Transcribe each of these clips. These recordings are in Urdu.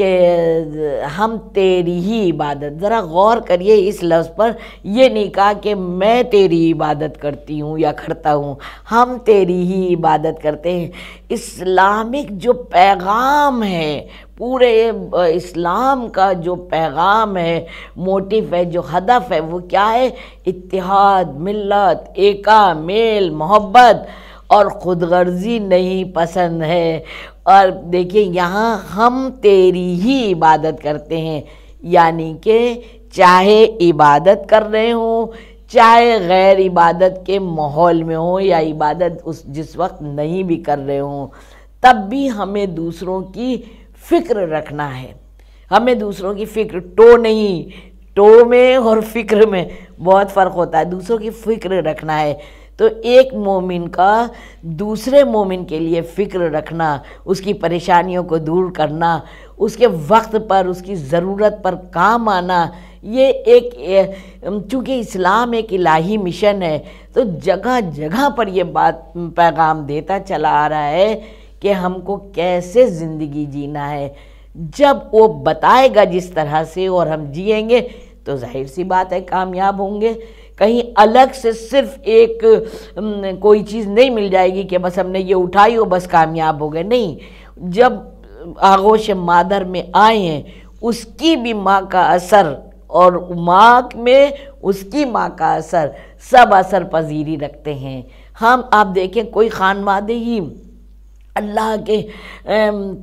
کہ ہم تیری ہی عبادت، ذرا غور کریے اس لفظ پر، یہ نہیں کہا کہ میں تیری عبادت کرتی ہوں یا کرتا ہوں، ہم تیری ہی عبادت کرتے ہیں۔ اسلامک جو پیغام ہے، پورے اسلام کا جو پیغام ہے، موٹیو ہے، جو ہدف ہے، وہ کیا ہے؟ اتحاد، ملت، ایکا، میل، محبت اور خود غرضی نہیں پسند ہے۔ اور دیکھیں یہاں ہم تیری ہی عبادت کرتے ہیں، یعنی کہ چاہے عبادت کر رہے ہوں، چاہے غیر عبادت کے ماحول میں ہوں، یا عبادت جس وقت نہیں بھی کر رہے ہوں، تب بھی ہمیں دوسروں کی فکر رکھنا ہے۔ ہمیں دوسروں کی فکر، ٹو نہیں، ٹو میں اور فکر میں بہت فرق ہوتا ہے، دوسروں کی فکر رکھنا ہے۔ تو ایک مومن کا دوسرے مومن کے لیے فکر رکھنا، اس کی پریشانیوں کو دور کرنا، اس کے وقت پر اس کی ضرورت پر کام آنا، یہ ایک چونکہ اسلام ایک الہی مشن ہے، تو جگہ جگہ پر یہ بات پیغام دیتا چلا آ رہا ہے کہ ہم کو کیسے زندگی جینا ہے۔ جب وہ بتائے گا جس طرح سے اور ہم جئیں گے تو ظاہر سی بات ہے کامیاب ہوں گے۔ کہیں الگ سے صرف ایک کوئی چیز نہیں مل جائے گی کہ بس ہم نے یہ اٹھائی اور بس کامیاب ہو گئے، نہیں۔ جب آغوش مادر میں آئے ہیں، اس کی بھی ماں کا اثر اور ماں میں اس کی ماں کا اثر، سب اثر پذیری رکھتے ہیں۔ ہم آپ دیکھیں کوئی خانوادے ہی اللہ کے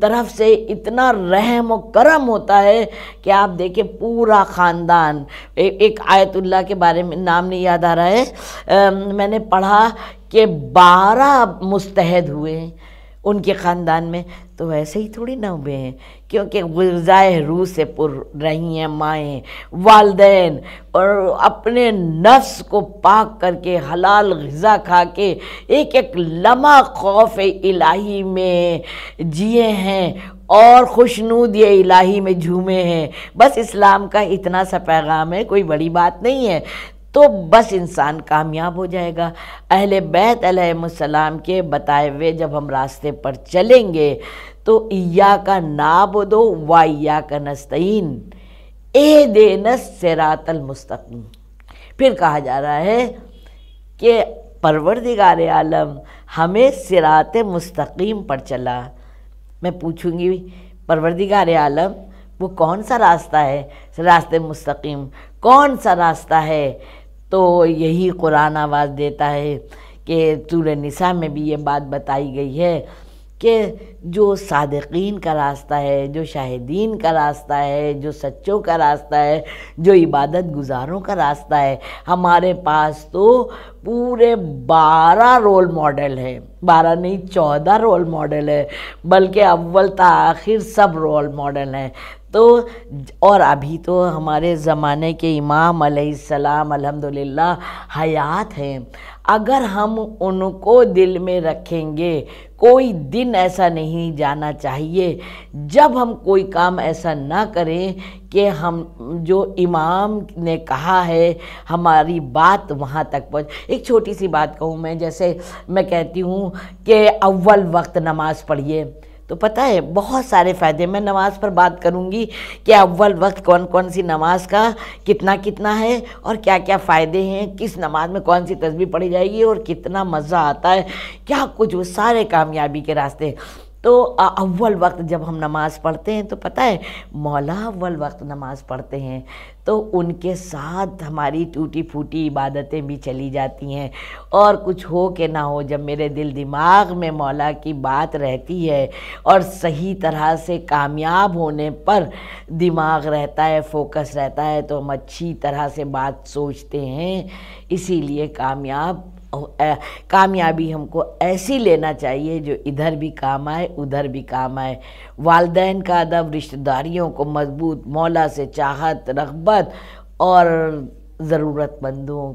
طرف سے اتنا رحم و کرم ہوتا ہے کہ آپ دیکھیں پورا خاندان، ایک آیت اللہ کے بارے میں نام نہیں یاد آ رہا ہے، میں نے پڑھا کہ 12 مستحد ہوئے ہیں ان کے خاندان میں، تو ویسے ہی تھوڑی نہ ہوئے ہیں، کیونکہ غذائے روح سے پر رہی ہیں مائیں، والدین، اور اپنے نفس کو پاک کر کے حلال غذا کھا کے ایک ایک لمحہ خوف الہی میں جیے ہیں اور خوشنودی الہی میں جھومے ہیں۔ بس اسلام کا اتنا سا پیغام ہے، کوئی بڑی بات نہیں ہے، تو بس انسان کامیاب ہو جائے گا۔ اہل بیت علیہ السلام کے بتائے ہوئے جب ہم راستے پر چلیں گے تو ایاک نعبد و ایاک نستعین، اہدنا الصراط المستقیم۔ پھر کہا جا رہا ہے کہ پروردگار عالم ہمیں صراط مستقیم پر چلا۔ میں پوچھوں گی پروردگار عالم وہ کون سا راستہ ہے؟ راست مستقیم کون سا راستہ ہے؟ تو یہی قرآن آواز دیتا ہے کہ سورہ نساء میں بھی یہ بات بتائی گئی ہے کہ جو صادقین کا راستہ ہے، جو شاہدین کا راستہ ہے، جو سچوں کا راستہ ہے، جو عبادت گزاروں کا راستہ ہے۔ ہمارے پاس تو پورے 12 رول ماڈل ہے، 12 نہیں 14 رول ماڈل ہے، بلکہ اول تا آخر سب رول ماڈل ہیں۔ تو اور ابھی تو ہمارے زمانے کے امام علیہ السلام الحمدللہ حیات ہیں، اگر ہم ان کو دل میں رکھیں گے، کوئی دن ایسا نہیں جانا چاہیے جب ہم کوئی کام ایسا نہ کریں کہ ہم جو امام نے کہا ہے ہماری بات وہاں تک پہنچ۔ ایک چھوٹی سی بات کہوں میں، جیسے میں کہتی ہوں کہ اول وقت نماز پڑھیے، تو پتہ ہے بہت سارے فائدے، میں نماز پر بات کروں گی کہ اول وقت کون کون سی نماز کا کتنا ہے اور کیا کیا فائدے ہیں، کس نماز میں کون سی تسبیح پڑھی جائے گی اور کتنا مزہ آتا ہے، کیا کچھ، وہ سارے کامیابی کے راستے۔ تو اول وقت جب ہم نماز پڑھتے ہیں تو پتہ ہے مولا اول وقت نماز پڑھتے ہیں تو ان کے ساتھ ہماری ٹوٹی پھوٹی عبادتیں بھی چلی جاتی ہیں، اور کچھ ہو کہ نہ ہو، جب میرے دل دماغ میں مولا کی بات رہتی ہے اور صحیح طرح سے کامیاب ہونے پر دماغ رہتا ہے، فوکس رہتا ہے، تو ہم اچھی طرح سے بات سوچتے ہیں۔ اسی لیے کامیابی ہم کو ایسی لینا چاہیے جو ادھر بھی کام آئے ادھر بھی کام آئے۔ والدین کا ادب، رشتہ داریوں کو مضبوط، مولا سے چاہت، رغبت، اور ضرورت مندوں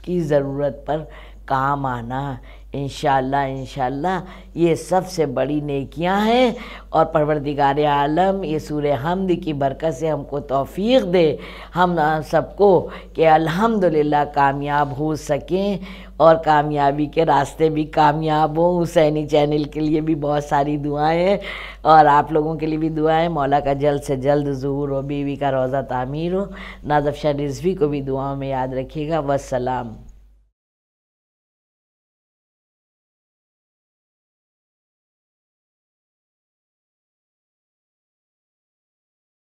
کی ضرورت پر کام آنا، انشاءاللہ انشاءاللہ یہ سب سے بڑی نیکیاں ہیں۔ اور پروردگار عالم یہ سورہ حمد کی برکت سے ہم کو توفیق دے، ہم سب کو کہ الحمدللہ کامیاب ہو سکیں اور کامیابی کے راستے بھی کامیاب ہوں۔ حسینی چینل کے لیے بھی بہت ساری دعائیں ہیں اور آپ لوگوں کے لیے بھی دعائیں، مولا کا جلد سے جلد ظہور ہو، بیوی کا روضہ تعمیر ہو۔ ناز افشاں رضوی کو بھی دعاؤں میں یاد رکھیے گا۔ والسلام۔